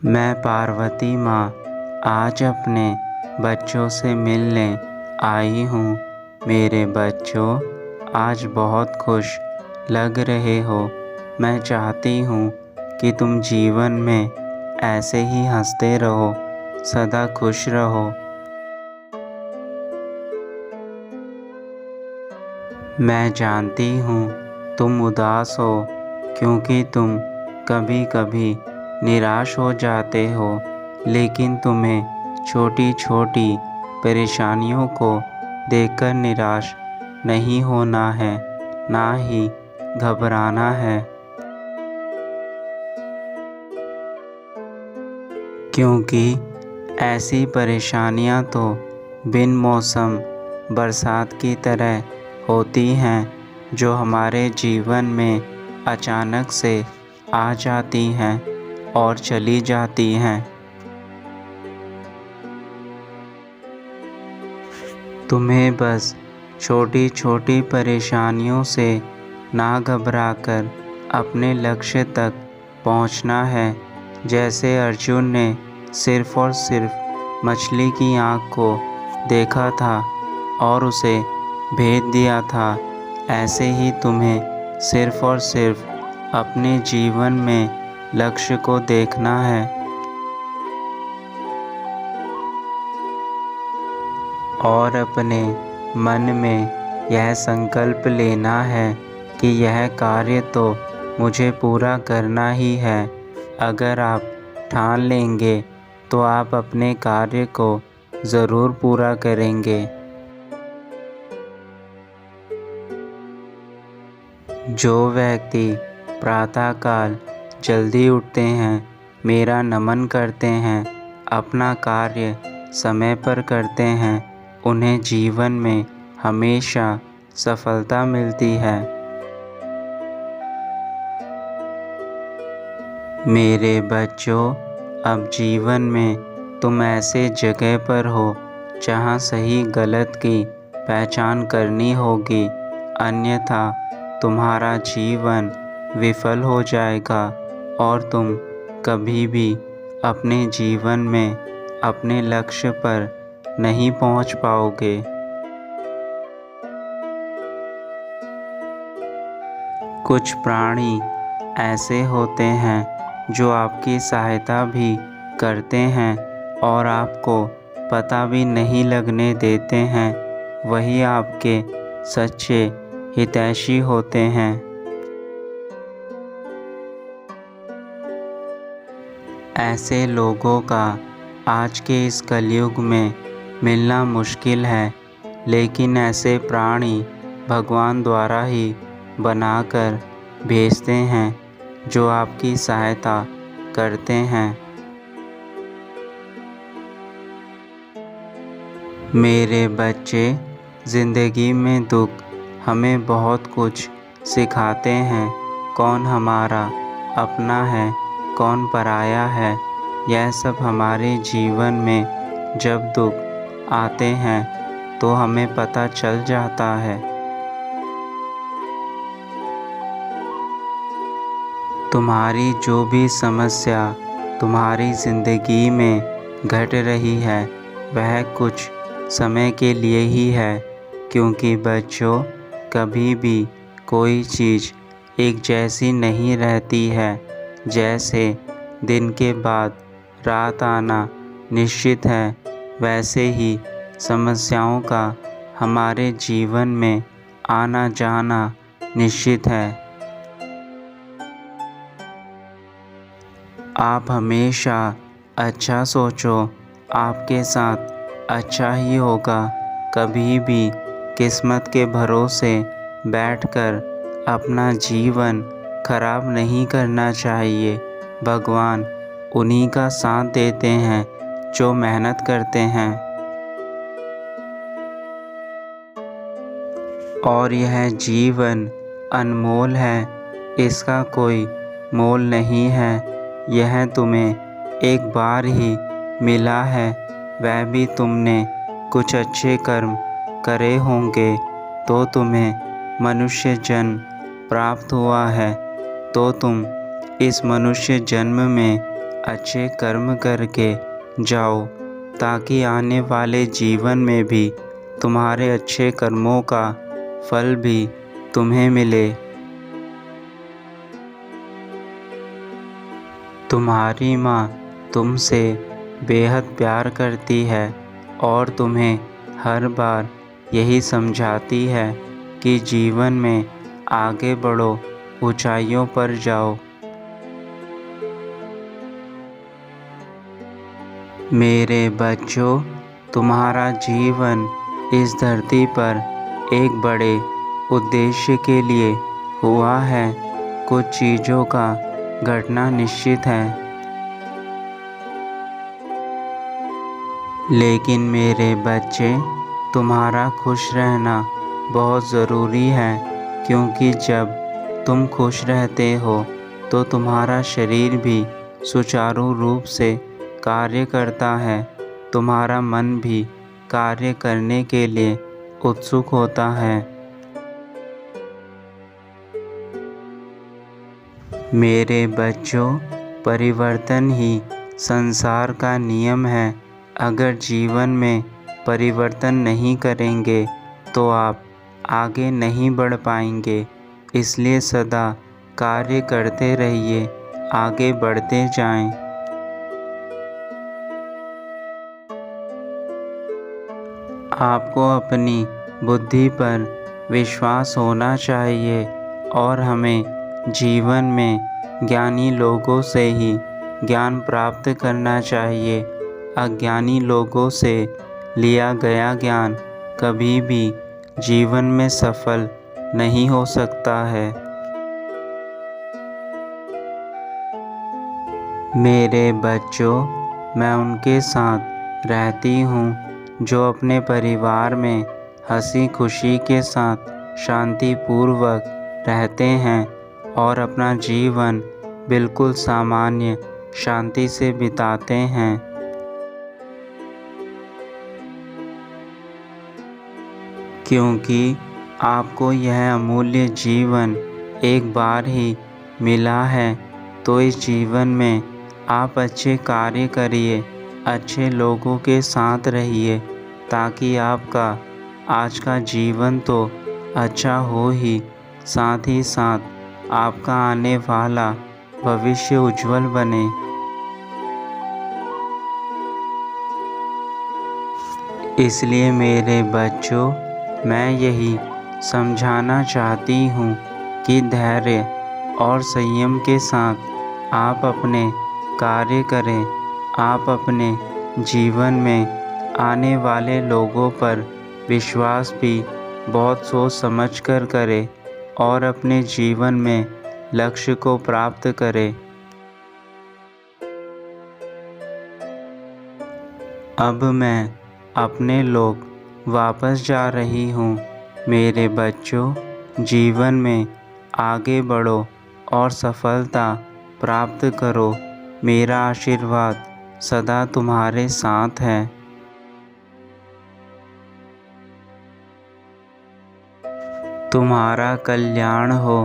मैं पार्वती माँ आज अपने बच्चों से मिलने आई हूँ। मेरे बच्चों, आज बहुत खुश लग रहे हो। मैं चाहती हूँ कि तुम जीवन में ऐसे ही हंसते रहो, सदा खुश रहो। मैं जानती हूँ तुम उदास हो क्योंकि तुम कभी कभी निराश हो जाते हो, लेकिन तुम्हें छोटी छोटी परेशानियों को देखकर निराश नहीं होना है, ना ही घबराना है। क्योंकि ऐसी परेशानियाँ तो बिन मौसम बरसात की तरह होती हैं, जो हमारे जीवन में अचानक से आ जाती हैं और चली जाती हैं। तुम्हें बस छोटी छोटी परेशानियों से ना घबराकर अपने लक्ष्य तक पहुंचना है। जैसे अर्जुन ने सिर्फ और सिर्फ मछली की आँख को देखा था और उसे भेद दिया था, ऐसे ही तुम्हें सिर्फ और सिर्फ अपने जीवन में लक्ष्य को देखना है और अपने मन में यह संकल्प लेना है कि यह कार्य तो मुझे पूरा करना ही है। अगर आप ठान लेंगे तो आप अपने कार्य को ज़रूर पूरा करेंगे। जो व्यक्ति प्रातःकाल जल्दी उठते हैं, मेरा नमन करते हैं, अपना कार्य समय पर करते हैं, उन्हें जीवन में हमेशा सफलता मिलती है। मेरे बच्चों, अब जीवन में तुम ऐसे जगह पर हो जहाँ सही गलत की पहचान करनी होगी, अन्यथा तुम्हारा जीवन विफल हो जाएगा और तुम कभी भी अपने जीवन में अपने लक्ष्य पर नहीं पहुंच पाओगे। कुछ प्राणी ऐसे होते हैं जो आपकी सहायता भी करते हैं और आपको पता भी नहीं लगने देते हैं, वही आपके सच्चे हितैषी होते हैं। ऐसे लोगों का आज के इस कलयुग में मिलना मुश्किल है, लेकिन ऐसे प्राणी भगवान द्वारा ही बनाकर भेजते हैं जो आपकी सहायता करते हैं। मेरे बच्चे, ज़िंदगी में दुख हमें बहुत कुछ सिखाते हैं। कौन हमारा अपना है, कौन पराया है, यह सब हमारे जीवन में जब दुख आते हैं तो हमें पता चल जाता है। तुम्हारी जो भी समस्या तुम्हारी ज़िंदगी में घट रही है, वह कुछ समय के लिए ही है। क्योंकि बच्चों, कभी भी कोई चीज़ एक जैसी नहीं रहती है। जैसे दिन के बाद रात आना निश्चित है, वैसे ही समस्याओं का हमारे जीवन में आना जाना निश्चित है। आप हमेशा अच्छा सोचो, आपके साथ अच्छा ही होगा। कभी भी किस्मत के भरोसे बैठकर अपना जीवन खराब नहीं करना चाहिए। भगवान उन्हीं का साथ देते हैं जो मेहनत करते हैं। और यह जीवन अनमोल है, इसका कोई मोल नहीं है। यह तुम्हें एक बार ही मिला है, वह भी तुमने कुछ अच्छे कर्म करे होंगे तो तुम्हें मनुष्य जन्म प्राप्त हुआ है। तो तुम इस मनुष्य जन्म में अच्छे कर्म करके जाओ, ताकि आने वाले जीवन में भी तुम्हारे अच्छे कर्मों का फल भी तुम्हें मिले। तुम्हारी माँ तुमसे बेहद प्यार करती है और तुम्हें हर बार यही समझाती है कि जीवन में आगे बढ़ो, ऊंचाइयों पर जाओ। मेरे बच्चों, तुम्हारा जीवन इस धरती पर एक बड़े उद्देश्य के लिए हुआ है। कुछ चीज़ों का घटना निश्चित है, लेकिन मेरे बच्चे, तुम्हारा खुश रहना बहुत ज़रूरी है, क्योंकि जब तुम खुश रहते हो तो तुम्हारा शरीर भी सुचारू रूप से कार्य करता है, तुम्हारा मन भी कार्य करने के लिए उत्सुक होता है। मेरे बच्चों, परिवर्तन ही संसार का नियम है। अगर जीवन में परिवर्तन नहीं करेंगे तो आप आगे नहीं बढ़ पाएंगे। इसलिए सदा कार्य करते रहिए, आगे बढ़ते जाएं। आपको अपनी बुद्धि पर विश्वास होना चाहिए और हमें जीवन में ज्ञानी लोगों से ही ज्ञान प्राप्त करना चाहिए। अज्ञानी लोगों से लिया गया ज्ञान कभी भी जीवन में सफल नहीं हो सकता है। मेरे बच्चों, मैं उनके साथ रहती हूँ जो अपने परिवार में हंसी खुशी के साथ शांतिपूर्वक रहते हैं और अपना जीवन बिल्कुल सामान्य शांति से बिताते हैं। क्योंकि आपको यह अमूल्य जीवन एक बार ही मिला है, तो इस जीवन में आप अच्छे कार्य करिए, अच्छे लोगों के साथ रहिए, ताकि आपका आज का जीवन तो अच्छा हो ही साथ आपका आने वाला भविष्य उज्जवल बने। इसलिए मेरे बच्चों, मैं यही समझाना चाहती हूँ कि धैर्य और संयम के साथ आप अपने कार्य करें। आप अपने जीवन में आने वाले लोगों पर विश्वास भी बहुत सोच समझ कर करें और अपने जीवन में लक्ष्य को प्राप्त करें। अब मैं अपने लोग वापस जा रही हूँ। मेरे बच्चों, जीवन में आगे बढ़ो और सफलता प्राप्त करो। मेरा आशीर्वाद सदा तुम्हारे साथ है। तुम्हारा कल्याण हो।